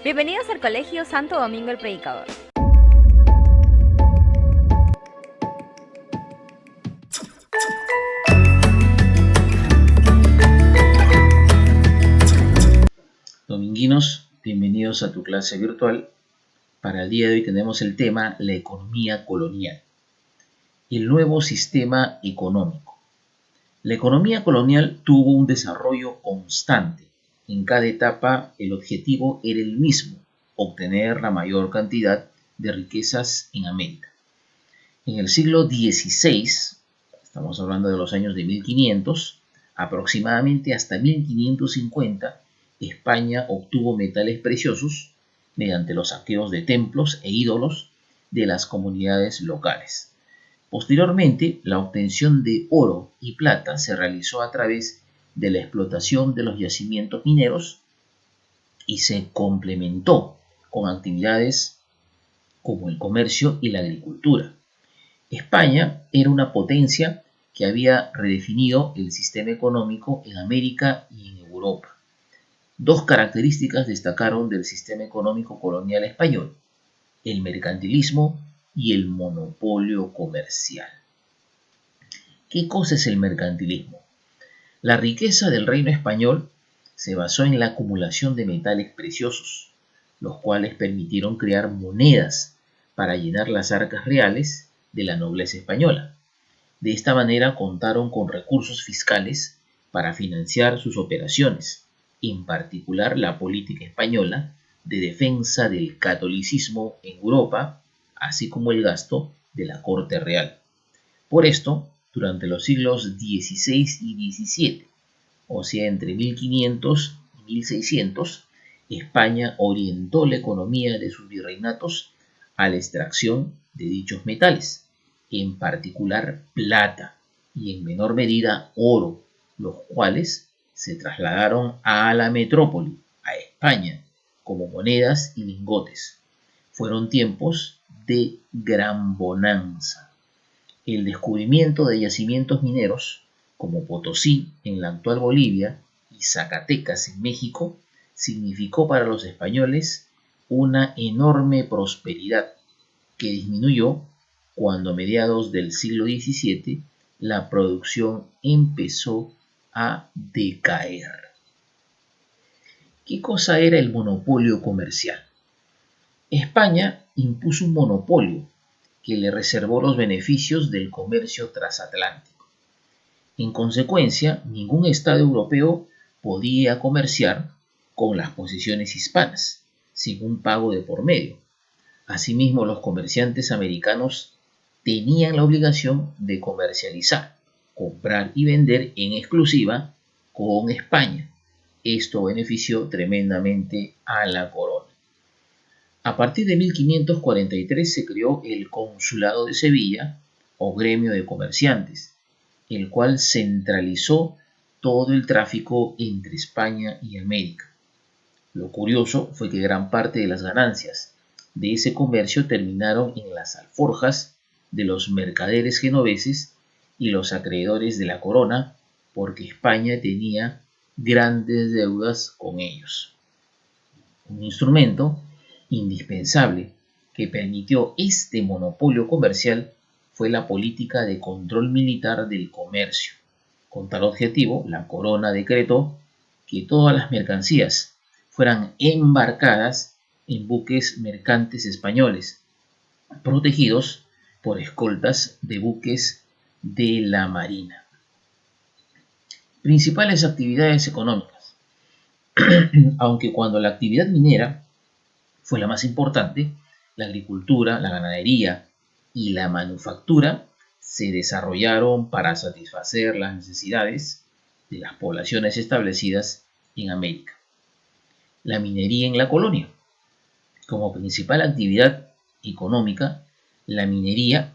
Bienvenidos al Colegio Santo Domingo el Predicador. Dominguinos, bienvenidos a tu clase virtual. Para el día de hoy tenemos el tema la economía colonial, el nuevo sistema económico. La economía colonial tuvo un desarrollo constante. En cada etapa el objetivo era el mismo, obtener la mayor cantidad de riquezas en América. En el siglo XVI, estamos hablando de los años de 1500, aproximadamente hasta 1550, España obtuvo metales preciosos mediante los saqueos de templos e ídolos de las comunidades locales. Posteriormente, la obtención de oro y plata se realizó a través de la explotación de los yacimientos mineros y se complementó con actividades como el comercio y la agricultura. España era una potencia que había redefinido el sistema económico en América y en Europa. Dos características destacaron del sistema económico colonial español: el mercantilismo y el monopolio comercial. ¿Qué cosa es el mercantilismo? La riqueza del reino español se basó en la acumulación de metales preciosos, los cuales permitieron crear monedas para llenar las arcas reales de la nobleza española. De esta manera contaron con recursos fiscales para financiar sus operaciones, en particular la política española de defensa del catolicismo en Europa, así como el gasto de la corte real. Por esto, durante los siglos XVI y XVII, o sea, entre 1500 y 1600, España orientó la economía de sus virreinatos a la extracción de dichos metales, en particular plata y en menor medida oro, los cuales se trasladaron a la metrópoli, a España, como monedas y lingotes. Fueron tiempos de gran bonanza. El descubrimiento de yacimientos mineros como Potosí en la actual Bolivia y Zacatecas en México significó para los españoles una enorme prosperidad que disminuyó cuando a mediados del siglo XVII la producción empezó a decaer. ¿Qué cosa era el monopolio comercial? España impuso un monopolio que le reservó los beneficios del comercio transatlántico. En consecuencia, ningún Estado europeo podía comerciar con las posesiones hispanas, sin un pago de por medio. Asimismo, los comerciantes americanos tenían la obligación de comercializar, comprar y vender en exclusiva con España. Esto benefició tremendamente a la corona. A partir de 1543 se creó el Consulado de Sevilla, o gremio de comerciantes, el cual centralizó todo el tráfico entre España y América. Lo curioso fue que gran parte de las ganancias de ese comercio terminaron en las alforjas de los mercaderes genoveses y los acreedores de la corona, porque España tenía grandes deudas con ellos. Un instrumento indispensable que permitió este monopolio comercial fue la política de control militar del comercio. Con tal objetivo, la corona decretó que todas las mercancías fueran embarcadas en buques mercantes españoles, protegidos por escoltas de buques de la Marina. Principales actividades económicas. Aunque cuando la actividad minera fue la más importante, la agricultura, la ganadería y la manufactura se desarrollaron para satisfacer las necesidades de las poblaciones establecidas en América. La minería en la colonia. Como principal actividad económica, la minería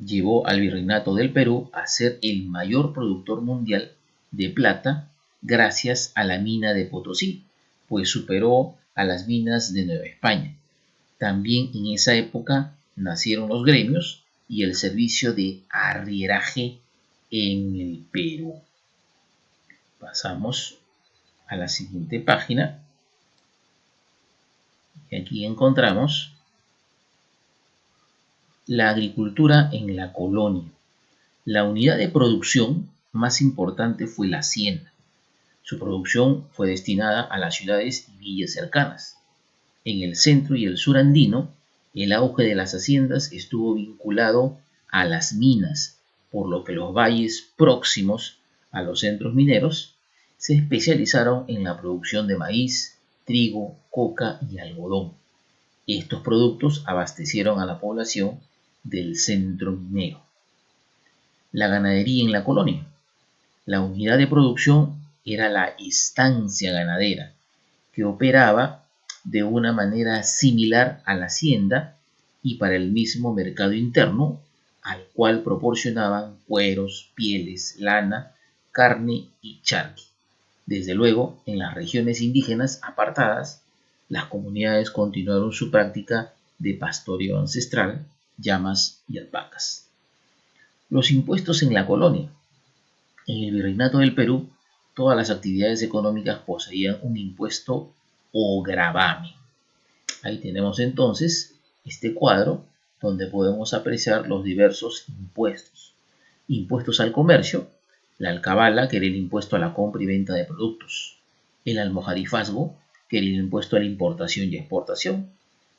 llevó al Virreinato del Perú a ser el mayor productor mundial de plata gracias a la mina de Potosí, pues superó a las minas de Nueva España. También en esa época nacieron los gremios y el servicio de arrieraje en el Perú. Pasamos a la siguiente página. Y aquí encontramos la agricultura en la colonia. La unidad de producción más importante fue la hacienda. Su producción fue destinada a las ciudades y villas cercanas. En el centro y el sur andino, el auge de las haciendas estuvo vinculado a las minas, por lo que los valles próximos a los centros mineros se especializaron en la producción de maíz, trigo, coca y algodón. Estos productos abastecieron a la población del centro minero. La ganadería en la colonia. La unidad de producción era la estancia ganadera, que operaba de una manera similar a la hacienda y para el mismo mercado interno, al cual proporcionaban cueros, pieles, lana, carne y charqui. Desde luego, en las regiones indígenas apartadas, las comunidades continuaron su práctica de pastoreo ancestral, llamas y alpacas. Los impuestos en la colonia. En el Virreinato del Perú, todas las actividades económicas poseían un impuesto o gravamen. Ahí tenemos entonces este cuadro donde podemos apreciar los diversos impuestos. Impuestos al comercio, la alcabala, que era el impuesto a la compra y venta de productos, el almojarifazgo, que era el impuesto a la importación y exportación,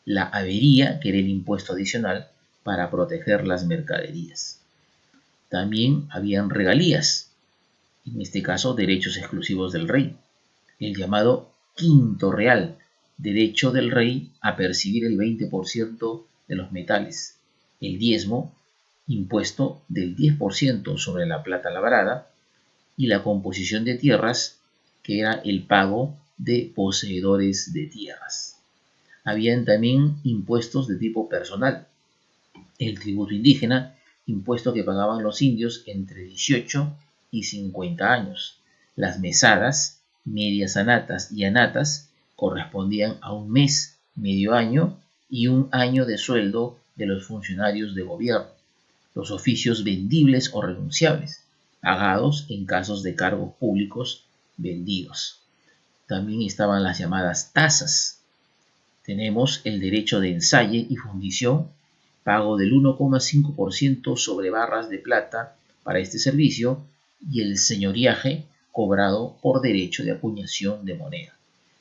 la habería, que era el impuesto adicional para proteger las mercaderías. También habían regalías, en este caso derechos exclusivos del rey, el llamado quinto real, derecho del rey a percibir el 20% de los metales, el diezmo, impuesto del 10% sobre la plata labrada, y la composición de tierras, que era el pago de poseedores de tierras. Habían también impuestos de tipo personal, el tributo indígena, impuesto que pagaban los indios entre 18 y 50 años. Las mesadas, medias anatas y anatas correspondían a un mes, medio año y un año de sueldo de los funcionarios de gobierno. Los oficios vendibles o renunciables, pagados en casos de cargos públicos vendidos. También estaban las llamadas tasas. Tenemos el derecho de ensaye y fundición, pago del 1,5% sobre barras de plata para este servicio, y el señoriaje cobrado por derecho de acuñación de moneda.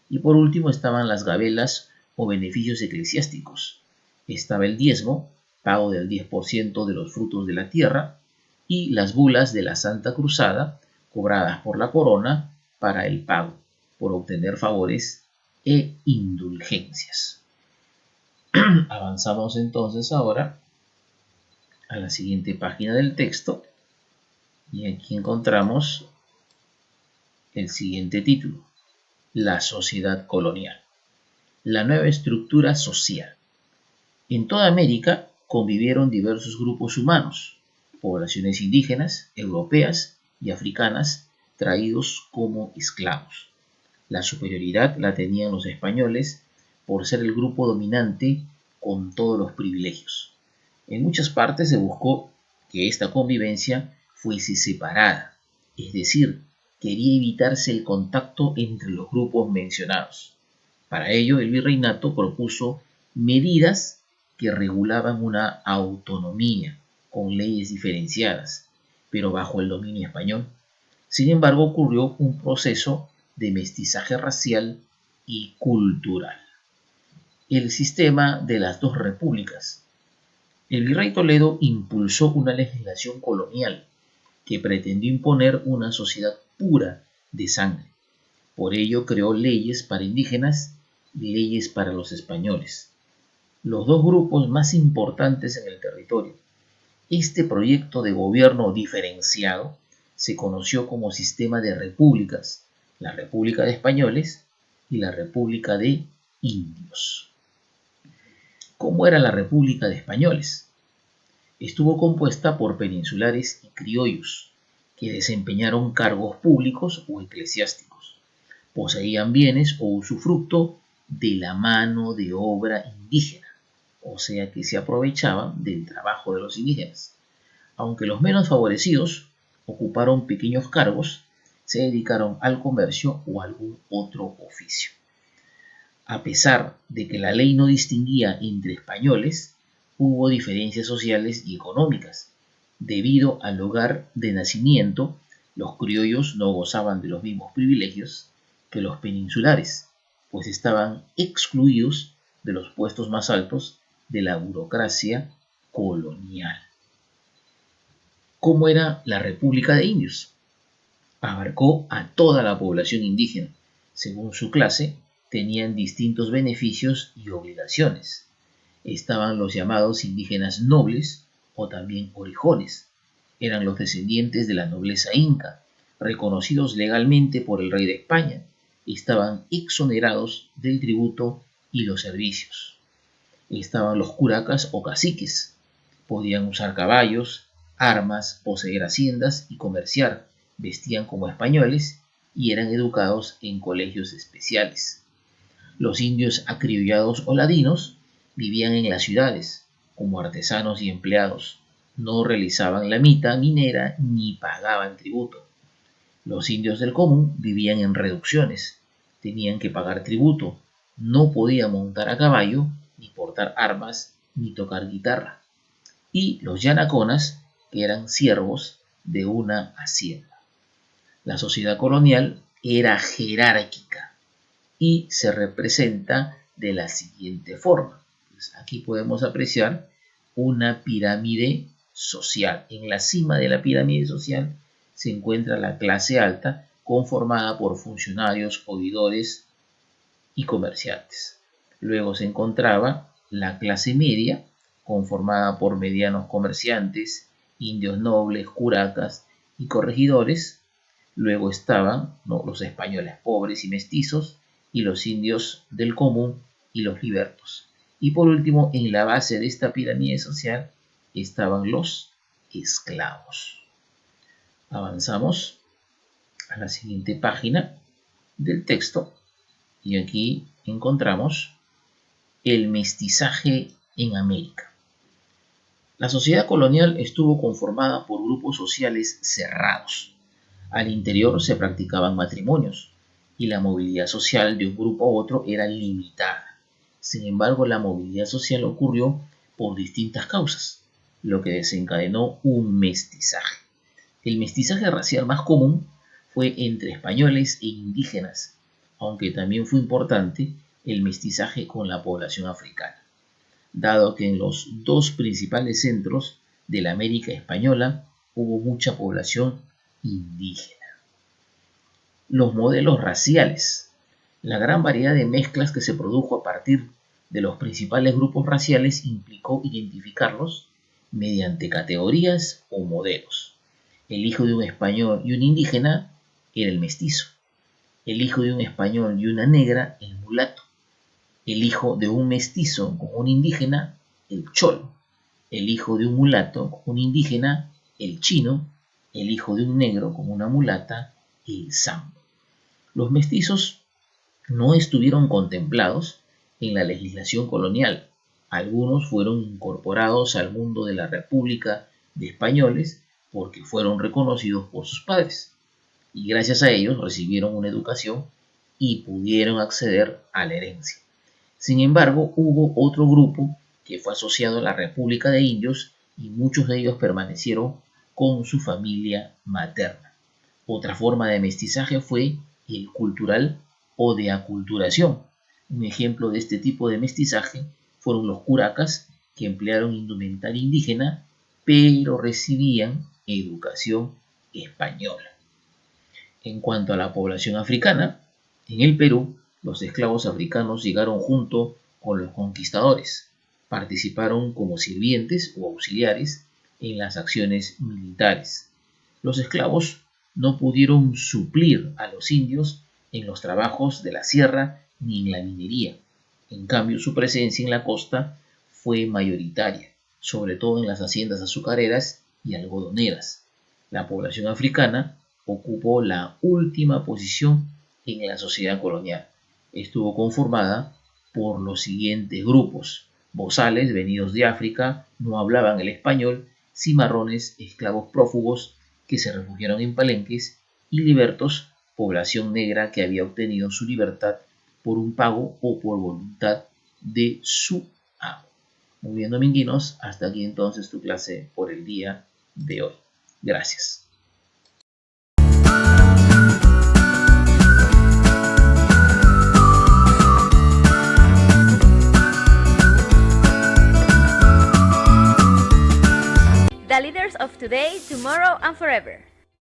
Y por último estaban las gabelas o beneficios eclesiásticos. Estaba el diezmo, pago del 10% de los frutos de la tierra, y las bulas de la Santa Cruzada, cobradas por la corona para el pago, por obtener favores e indulgencias. Avanzamos entonces ahora a la siguiente página del texto y aquí encontramos el siguiente título: La sociedad colonial. La nueva estructura social. En toda América convivieron diversos grupos humanos, poblaciones indígenas, europeas y africanas, traídos como esclavos. La superioridad la tenían los españoles por ser el grupo dominante con todos los privilegios. En muchas partes se buscó que esta convivencia fuese separada, es decir, quería evitarse el contacto entre los grupos mencionados. Para ello, el virreinato propuso medidas que regulaban una autonomía con leyes diferenciadas, pero bajo el dominio español. Sin embargo, ocurrió un proceso de mestizaje racial y cultural. El sistema de las dos repúblicas. El virrey Toledo impulsó una legislación colonial que pretendió imponer una sociedad pura de sangre. Por ello creó leyes para indígenas y leyes para los españoles, los dos grupos más importantes en el territorio. Este proyecto de gobierno diferenciado se conoció como sistema de repúblicas, la República de Españoles y la República de Indios. ¿Cómo era la República de Españoles? Estuvo compuesta por peninsulares y criollos, que desempeñaron cargos públicos o eclesiásticos. Poseían bienes o usufructo de la mano de obra indígena, o sea que se aprovechaban del trabajo de los indígenas. Aunque los menos favorecidos ocuparon pequeños cargos, se dedicaron al comercio o a algún otro oficio. A pesar de que la ley no distinguía entre españoles, hubo diferencias sociales y económicas. Debido al lugar de nacimiento, los criollos no gozaban de los mismos privilegios que los peninsulares, pues estaban excluidos de los puestos más altos de la burocracia colonial. ¿Cómo era la República de Indios? Abarcó a toda la población indígena. Según su clase, tenían distintos beneficios y obligaciones. Estaban los llamados indígenas nobles o también orijones. Eran los descendientes de la nobleza inca, reconocidos legalmente por el rey de España. Estaban exonerados del tributo y los servicios. Estaban los curacas o caciques. Podían usar caballos, armas, poseer haciendas y comerciar. Vestían como españoles y eran educados en colegios especiales. Los indios acriollados o ladinos vivían en las ciudades como artesanos y empleados. No realizaban la mita minera ni pagaban tributo. Los indios del común vivían en reducciones. Tenían que pagar tributo. No podían montar a caballo, ni portar armas, ni tocar guitarra. Y los yanaconas, que eran siervos de una hacienda. La sociedad colonial era jerárquica y se representa de la siguiente forma. Pues aquí podemos apreciar una pirámide social. En la cima de la pirámide social se encuentra la clase alta, conformada por funcionarios, oidores y comerciantes. Luego se encontraba la clase media, conformada por medianos comerciantes, indios nobles, curacas y corregidores. Luego estaban, ¿no?, los españoles pobres y mestizos, y los indios del común y los libertos. Y por último, en la base de esta pirámide social estaban los esclavos. Avanzamos a la siguiente página del texto y aquí encontramos el mestizaje en América. La sociedad colonial estuvo conformada por grupos sociales cerrados. Al interior se practicaban matrimonios y la movilidad social de un grupo a otro era limitada. Sin embargo, la movilidad social ocurrió por distintas causas, lo que desencadenó un mestizaje. El mestizaje racial más común fue entre españoles e indígenas, aunque también fue importante el mestizaje con la población africana, dado que en los dos principales centros de la América española hubo mucha población indígena. Los modelos raciales. La gran variedad de mezclas que se produjo a partir de los principales grupos raciales implicó identificarlos mediante categorías o modelos. El hijo de un español y un indígena era el mestizo. El hijo de un español y una negra, el mulato. El hijo de un mestizo con un indígena, el cholo. El hijo de un mulato con un indígena, el chino. El hijo de un negro con una mulata, el sambo. Los mestizos no estuvieron contemplados en la legislación colonial. Algunos fueron incorporados al mundo de la República de Españoles porque fueron reconocidos por sus padres y gracias a ellos recibieron una educación y pudieron acceder a la herencia. Sin embargo, hubo otro grupo que fue asociado a la República de Indios y muchos de ellos permanecieron con su familia materna. Otra forma de mestizaje fue el cultural o de aculturación. Un ejemplo de este tipo de mestizaje fueron los curacas, que emplearon indumentaria indígena, pero recibían educación española. En cuanto a la población africana, en el Perú, los esclavos africanos llegaron junto con los conquistadores. Participaron como sirvientes o auxiliares en las acciones militares. Los esclavos no pudieron suplir a los indios en los trabajos de la sierra ni en la minería. En cambio, su presencia en la costa fue mayoritaria, sobre todo en las haciendas azucareras y algodoneras. La población africana ocupó la última posición en la sociedad colonial. Estuvo conformada por los siguientes grupos: bozales venidos de África, no hablaban el español; cimarrones, esclavos prófugos que se refugiaron en palenques; y libertos, población negra que había obtenido su libertad por un pago o por voluntad de su amo. Muy bien, dominguinos, hasta aquí entonces tu clase por el día de hoy. Gracias. The leaders of today, tomorrow, and forever.